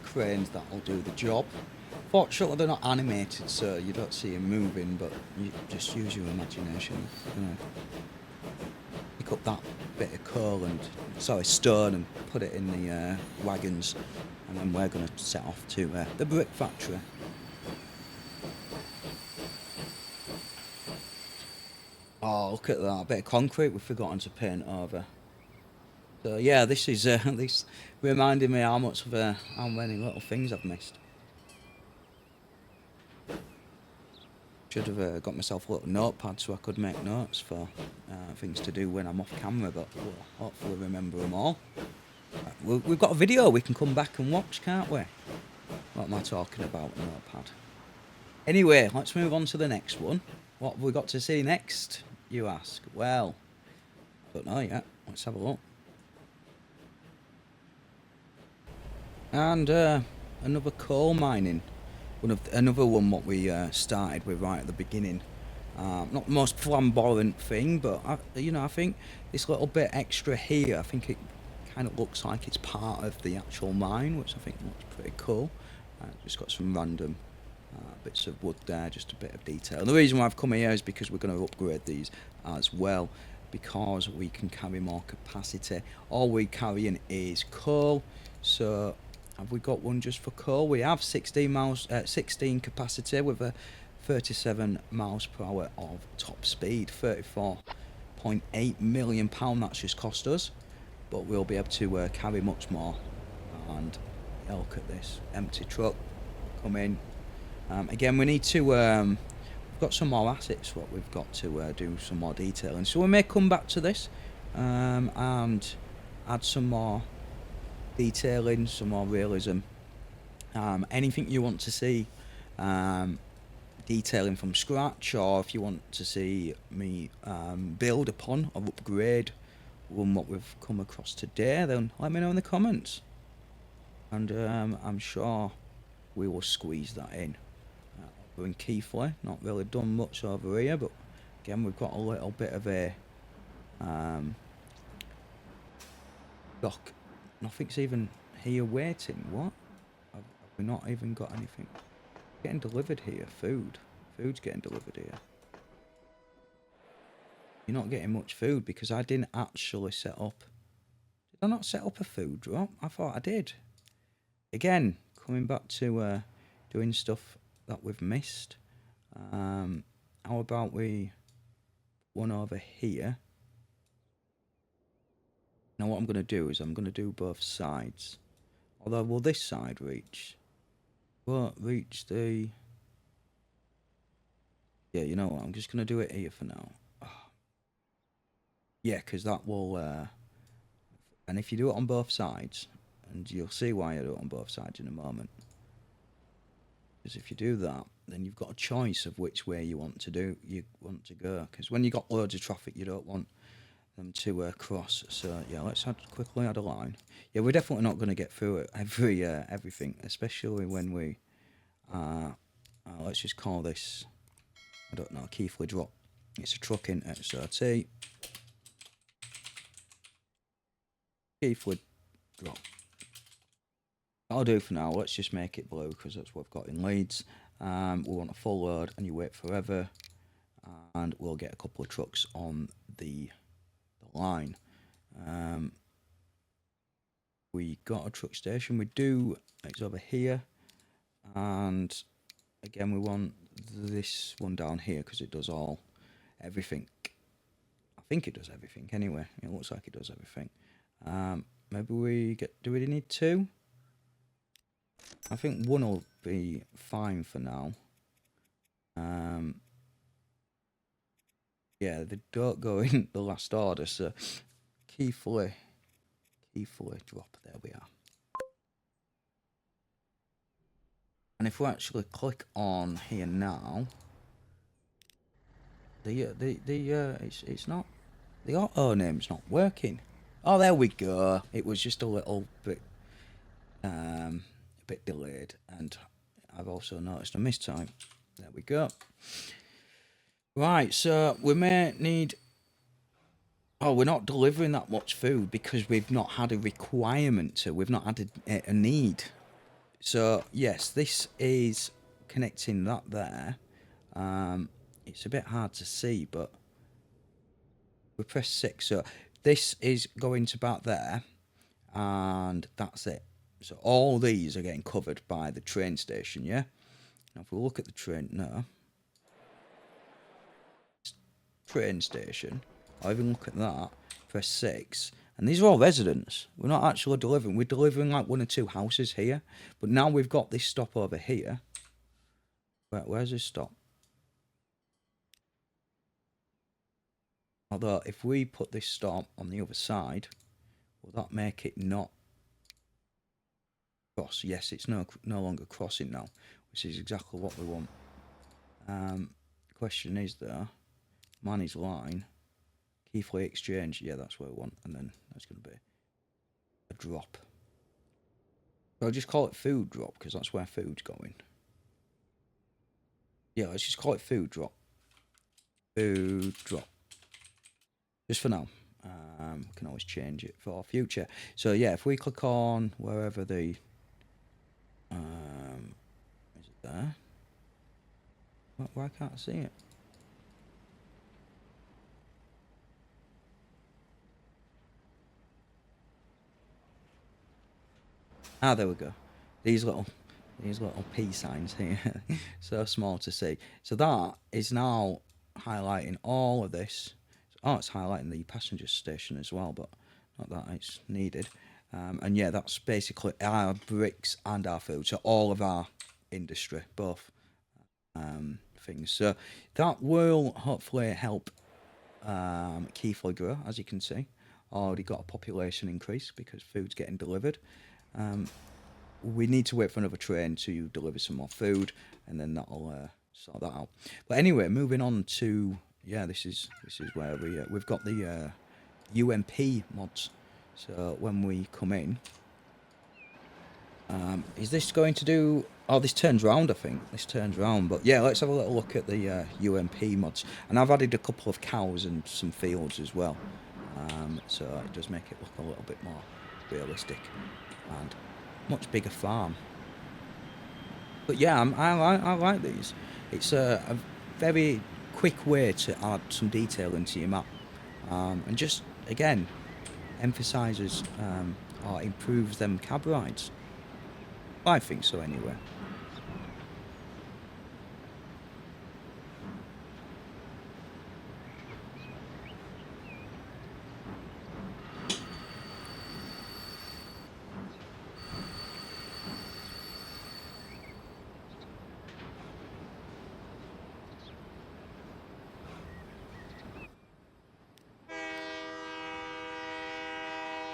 cranes that will do the job. Fortunately, they're not animated, so you don't see them moving, but you just use your imagination. Pick up that bit of coal stone and put it in the wagons, and then we're going to set off to the brick factory. Oh, look at that bit of concrete we've forgotten to paint over. So yeah, this is this reminded me how many little things I've missed. Should have got myself a little notepad so I could make notes for things to do when I'm off camera, but we'll hopefully remember them all. We've got a video we can come back and watch, can't we? What am I talking about, notepad? Anyway, let's move on to the next one. What have we got to see next, you ask? Well, don't know yet. Let's have a look. And another coal mining. Another one what we started with right at the beginning. Not the most flamboyant thing, but I think this little bit extra here, I think it kind of looks like it's part of the actual mine, which I think looks pretty cool. Just got some random bits of wood there, just a bit of detail. And the reason why I've come here is because we're going to upgrade these as well, because we can carry more capacity. All we're carrying is coal, so have we got one just for coal? We have 16 capacity with a 37 miles per hour of top speed, 34.8 million pound that's just cost us, but we'll be able to carry much more. And look at this empty truck come in. Again, we need to we've got some more assets what we've got to do some more detailing, so we may come back to this and add some more detailing, some more realism. Anything you want to see detailing from scratch, or if you want to see me build upon or upgrade on what we've come across today, then let me know in the comments, and I'm sure we will squeeze that in. We're in Keithley, not really done much over here, but again we've got a little bit of a dock. Nothing's even here waiting. What? Have we not even got anything getting delivered here? Food's getting delivered here. You're not getting much food because I didn't actually set up. Did I not set up a food drop? I thought I did. Again, coming back to doing stuff that we've missed. How about we one over here? Now what I'm going to do is I'm going to do both sides. Although, will this side reach? Won't reach the... Yeah, you know what? I'm just going to do it here for now. Oh. Yeah, because that will... and if you do it on both sides, and you'll see why I do it on both sides in a moment. Because if you do that, then you've got a choice of which way you want to go. Because when you got loads of traffic, you don't want them to cross. So yeah, let's quickly add a line. Yeah, we're definitely not going to get through it everything, especially when we let's just call this, I don't know, Keithley drop. It's a truck in XRT. Keithley drop. That'll do for now. Let's just make it blue because that's what we've got in Leeds. We want a full load and you wait forever, and we'll get a couple of trucks on the line. We got a truck station. We do. It's over here, and again we want this one down here because it does everything. I think it does everything anyway. It looks like it does everything. Maybe do we need two? I think one will be fine for now. Yeah, they don't go in the last order, so Keithley drop, there we are. And if we actually click on here now, it's not, the auto name's not working. Oh, there we go. It was just a little bit delayed, and I've also noticed a mistime. There we go. Right, so we may need... Oh, we're not delivering that much food because we've not had a requirement to. We've not had a need. So, yes, this is connecting that there. It's a bit hard to see, but we press 6. So, this is going to about there, and that's it. So, all these are getting covered by the train station, yeah? Now, if we look at the train station, or even look at that, press 6, and these are all residents. We're not actually delivering. We're delivering like 1 or 2 houses here, but now we've got this stop over here. Where's this stop? Although, if we put this stop on the other side, will that make it not cross? Yes, it's no longer crossing now, which is exactly what we want. question is though, money's line, key fleet exchange, yeah, that's what we want, and then that's going to be a drop. So I'll just call it food drop, because that's where food's going. Yeah, let's just call it food drop. Food drop. Just for now. We can always change it for future. So yeah, if we click on wherever the... is it there? Why can't I see it? Ah, there we go. These little P signs here, so small to see. So that is now highlighting all of this. Oh, it's highlighting the passenger station as well, but not that it's needed. And yeah, that's basically our bricks and our food. So all of our industry, both things. So that will hopefully help Keighley grow, as you can see. Already got a population increase because food's getting delivered. We need to wait for another train to deliver some more food, and then that'll sort that out. But anyway, moving on to this is where we've got the UMP mods. So when we come in, is this going to do? Oh, this turns round. I think this turns round. But yeah, let's have a little look at the UMP mods. And I've added a couple of cows and some fields as well. So it does make it look a little bit more realistic and much bigger farm. But yeah, I like these. It's a very quick way to add some detail into your map, and just again emphasises or improves them cab rides. I think so anyway.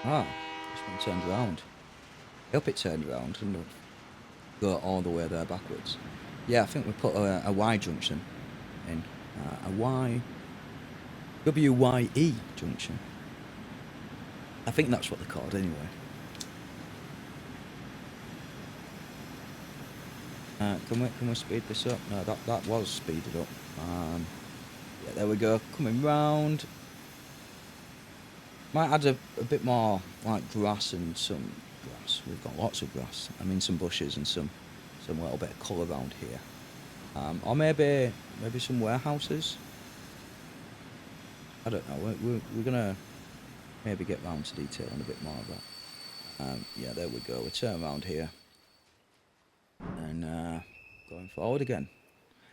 Ah, this one turned around. I hope it turned around and go all the way there backwards. Yeah, I think we put a Y junction in. A WYE junction. I think that's what they're called anyway. Can we speed this up? No, that was speeded up. Yeah, there we go. Coming round. Might add a bit more like grass and some grass. We've got lots of grass. I mean some bushes and some little bit of colour around here. Or maybe some warehouses. I don't know. We're gonna maybe get round to detailing a bit more of that. Yeah, there we go. We turn around here and going forward again.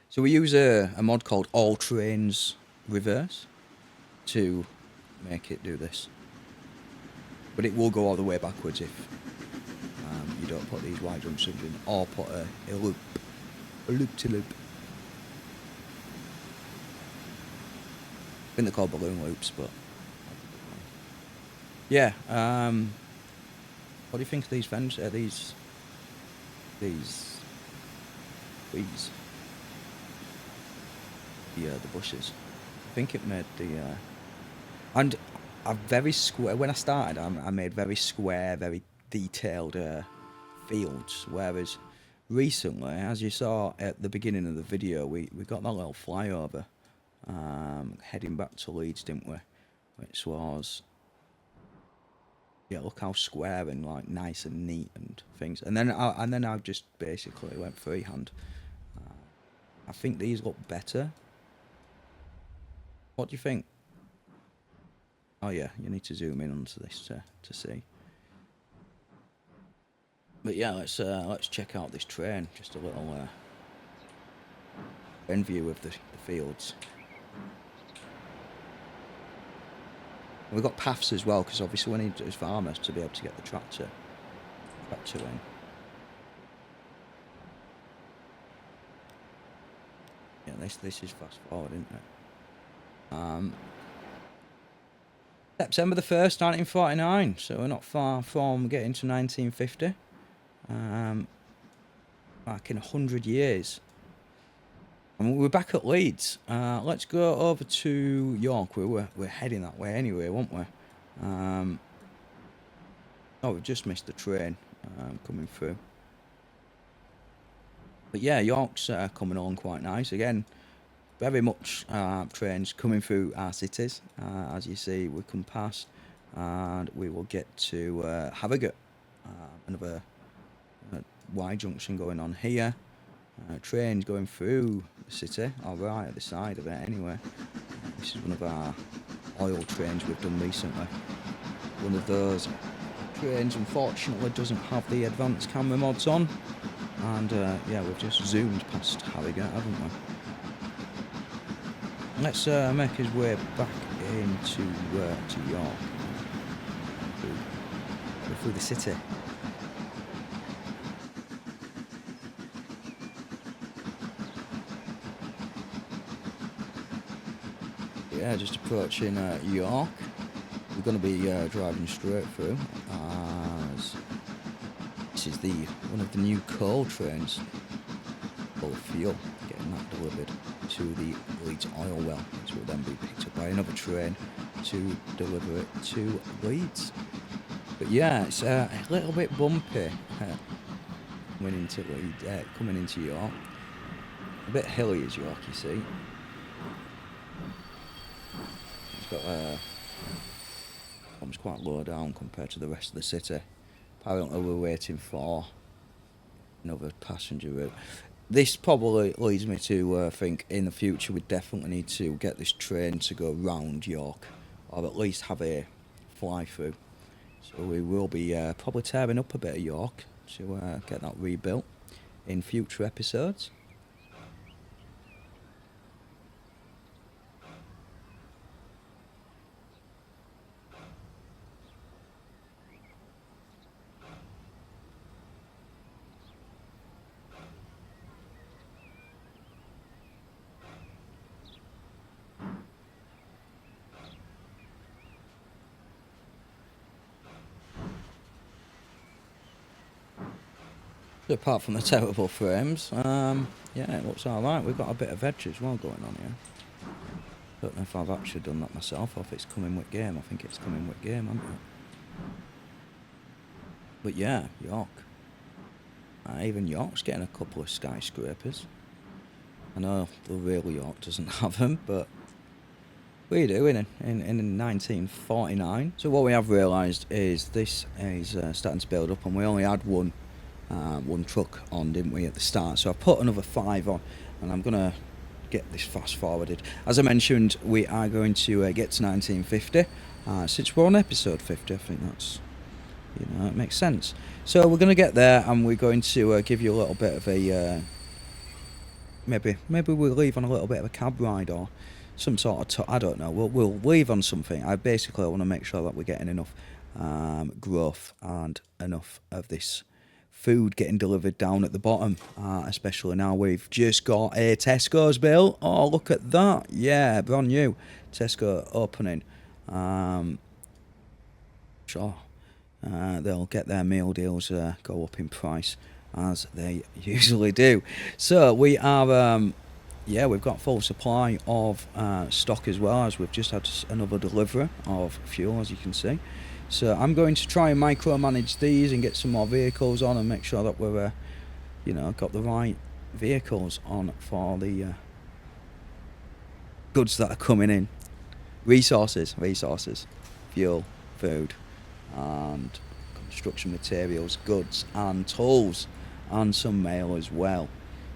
So we use a mod called All Trains Reverse to make it do this, but it will go all the way backwards if you don't put these Y junctions in or put a loop to loop. I think they're called balloon loops, but yeah. What do you think of these fences? These the bushes. I think it made the and a very square. When I started, I made very square, very detailed fields. Whereas recently, as you saw at the beginning of the video, we got that little flyover heading back to Leeds, didn't we? Which was look how square and like nice and neat and things. And then I just basically went freehand. I think these look better. What do you think? Oh yeah, you need to zoom in onto this to see. But yeah, let's check out this train. Just a little end view of the fields. We've got paths as well, because obviously we need as farmers to be able to get the tractor in. Yeah, this is fast forward, isn't it? September the 1st, 1949, so we're not far from getting to 1950. Back in 100 years. And we're back at Leeds. Let's go over to York. We're heading that way anyway, won't we? Oh, we've just missed the train coming through. But yeah, York's coming on quite nice. Again, very much trains coming through our cities. As you see, we come past and we will get to Harrogate. Another Y junction going on here. Trains going through the city, or right at the side of it anyway. This is one of our oil trains we've done recently. One of those trains unfortunately doesn't have the advanced camera mods on, and yeah, we've just zoomed past Harrogate, haven't we? Let's make his way back into to York, through the city. Yeah, just approaching York. We're going to be driving straight through, as this is one of the new coal trains full of fuel, getting that delivered to the Leeds oil well, which will then be picked up by another train to deliver it to Leeds. But yeah, it's a little bit bumpy coming into York. A bit hilly is York, you see. It's got it's quite low down compared to the rest of the city. Apparently we're waiting for another passenger route. This probably leads me to think in the future we definitely need to get this train to go round York, or at least have a fly through. So we will be probably tearing up a bit of York to get that rebuilt in future episodes. So apart from the terrible frames, yeah, it looks alright. We've got a bit of edge as well going on here. Don't know if I've actually done that myself or if it's coming with game. I think it's coming with game, hasn't it? But yeah, York. Even York's getting a couple of skyscrapers. I know the real York doesn't have them, but we do in 1949. So what we have realised is this is starting to build up, and we only had one truck on, didn't we, at the start? So I put another 5 on, and I'm gonna get this fast forwarded. As I mentioned, we are going to get to 1950. Since we're on episode 50, I think that's, it makes sense. So we're gonna get there, and we're going to give you a little bit of a maybe we'll leave on a little bit of a cab ride or some sort of I don't know. We'll leave on something. I want to make sure that we're getting enough growth and enough of this food getting delivered down at the bottom, especially now we've just got a Tesco's built. Oh, look at that. Yeah, brand new Tesco opening. Sure, they'll get their meal deals go up in price as they usually do. So we are we've got full supply of stock, as well as we've just had another delivery of fuel, as you can see. So I'm going to try and micromanage these and get some more vehicles on and make sure that we're, got the right vehicles on for the goods that are coming in. Resources, fuel, food, and construction materials, goods and tools, and some mail as well.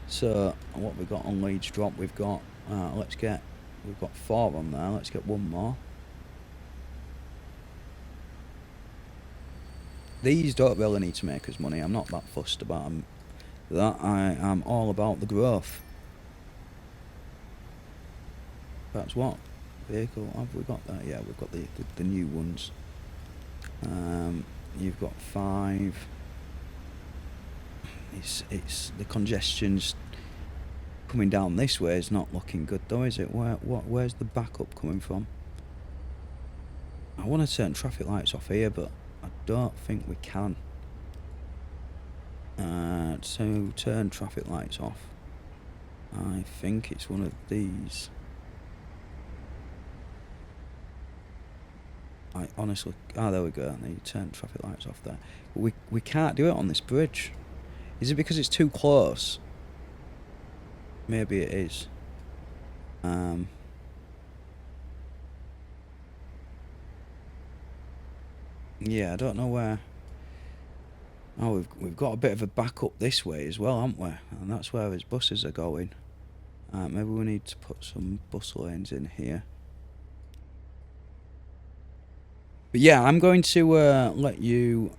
So what we've got on Leeds drop, we've got we've got 4 on there. Let's get one more. These don't really need to make us money. I'm not that fussed about them. I am all about the growth. That's what vehicle have we got there? Yeah, we've got the new ones. You've got 5. It's the congestion's coming down this way. It's not looking good though, is it? Where's the backup coming from? I want to turn traffic lights off here, but I don't think we can. So turn traffic lights off. I think it's one of these. I honestly... Oh, there we go. They turn traffic lights off there. But we can't do it on this bridge. Is it because it's too close? Maybe it is. Yeah, I don't know where... Oh, we've got a bit of a backup this way as well, haven't we? And that's where his buses are going. Maybe we need to put some bus lanes in here. But yeah, I'm going to let you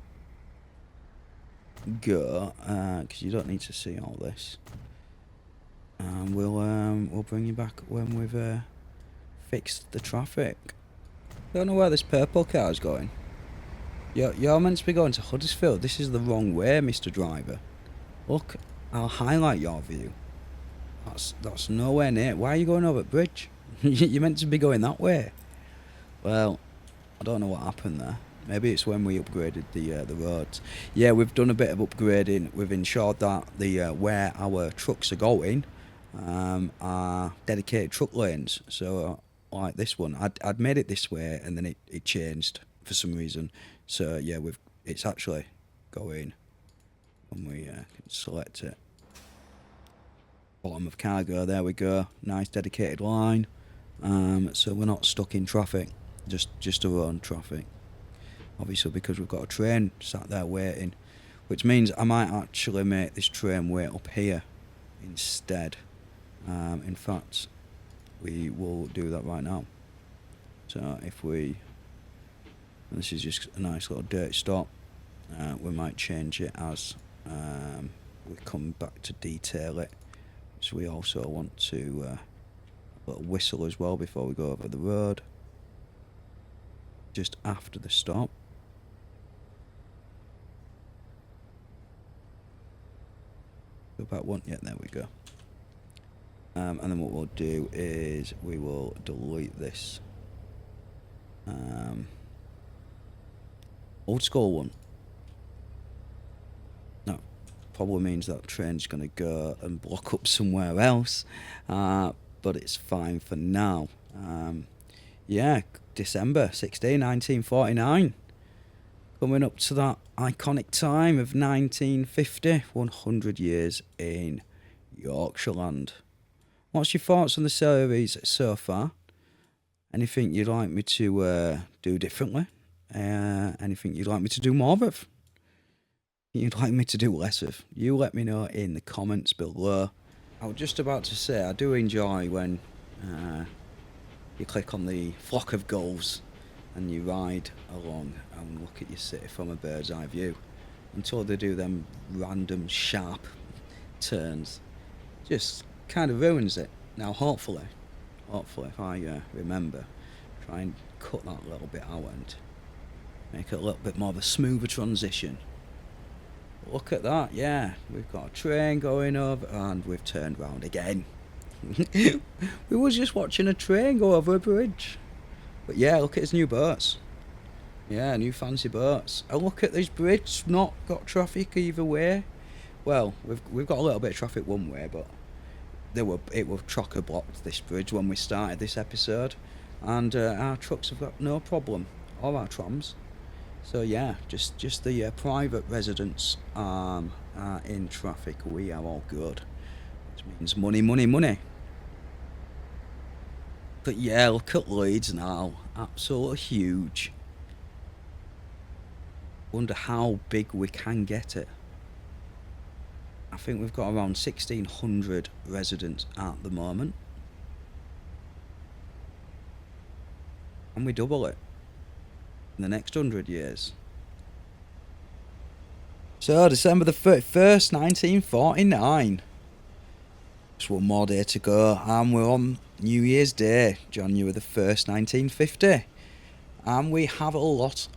go, because you don't need to see all this. And we'll bring you back when we've fixed the traffic. Don't know where this purple car's going. You're meant to be going to Huddersfield. This is the wrong way, Mr. Driver. Look, I'll highlight your view. That's nowhere near. Why are you going over the bridge? You're meant to be going that way. Well, I don't know what happened there. Maybe it's when we upgraded the roads. Yeah, we've done a bit of upgrading. We've ensured that the where our trucks are going are dedicated truck lanes. So like this one, I'd made it this way, and then it changed for some reason. So yeah, it's actually going when we can select it. Bottom of cargo, there we go. Nice dedicated line. So we're not stuck in traffic, just our own traffic. Obviously, because we've got a train sat there waiting, which means I might actually make this train wait up here instead. In fact, we will do that right now. So if we... This is just a nice little dirt stop. We might change it as we come back to detail it. So we also want to a little whistle as well before we go over the road. Just after the stop. Go back one. Yeah, there we go. And then what we'll do is we will delete this old school one. No, probably means that train's going to go and block up somewhere else, but it's fine for now. Yeah, December 16, 1949. Coming up to that iconic time of 1950, 100 years in YorkshireLand. What's your thoughts on the series so far? Anything you'd like me to do differently? Anything you'd like me to do more of? You'd like me to do less of? You let me know in the comments below. I was just about to say, I do enjoy when you click on the flock of gulls and you ride along and look at your city from a bird's eye view until they do them random sharp turns. Just kind of ruins it. Now hopefully if I remember, try and cut that a little bit out and make it a little bit more of a smoother transition. Look at that, yeah, we've got a train going over and we've turned round again. We was just watching a train go over a bridge. But yeah, look at his new boats. Yeah, new fancy boats. And look at this bridge, not got traffic either way. Well, we've got a little bit of traffic one way, but it was chocker blocked, this bridge, when we started this episode. And our trucks have got no problem, or our trams. So yeah, just the private residents are in traffic. We are all good. Which means money, money, money. But yeah, look at Leeds now. Absolutely huge. Wonder how big we can get it. I think we've got around 1,600 residents at the moment. And we double it in the next 100 years. So, December the 31st, 1949. Just one more day to go, and we're on New Year's Day, January the 1st, 1950. And we have a lot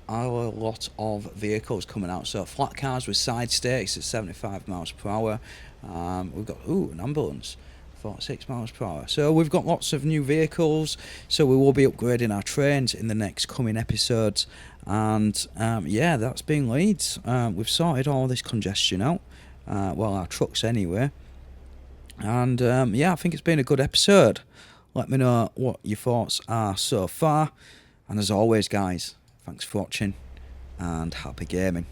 of vehicles coming out. So flat cars with side stakes at 75 miles per hour. We've got an ambulance, 46 miles per hour. So we've got lots of new vehicles. So we will be upgrading our trains in the next coming episodes. And yeah, that's been Leeds. We've sorted all this congestion out. Well, our trucks anyway. And yeah, I think it's been a good episode. Let me know what your thoughts are so far. And as always, guys, thanks for watching and happy gaming.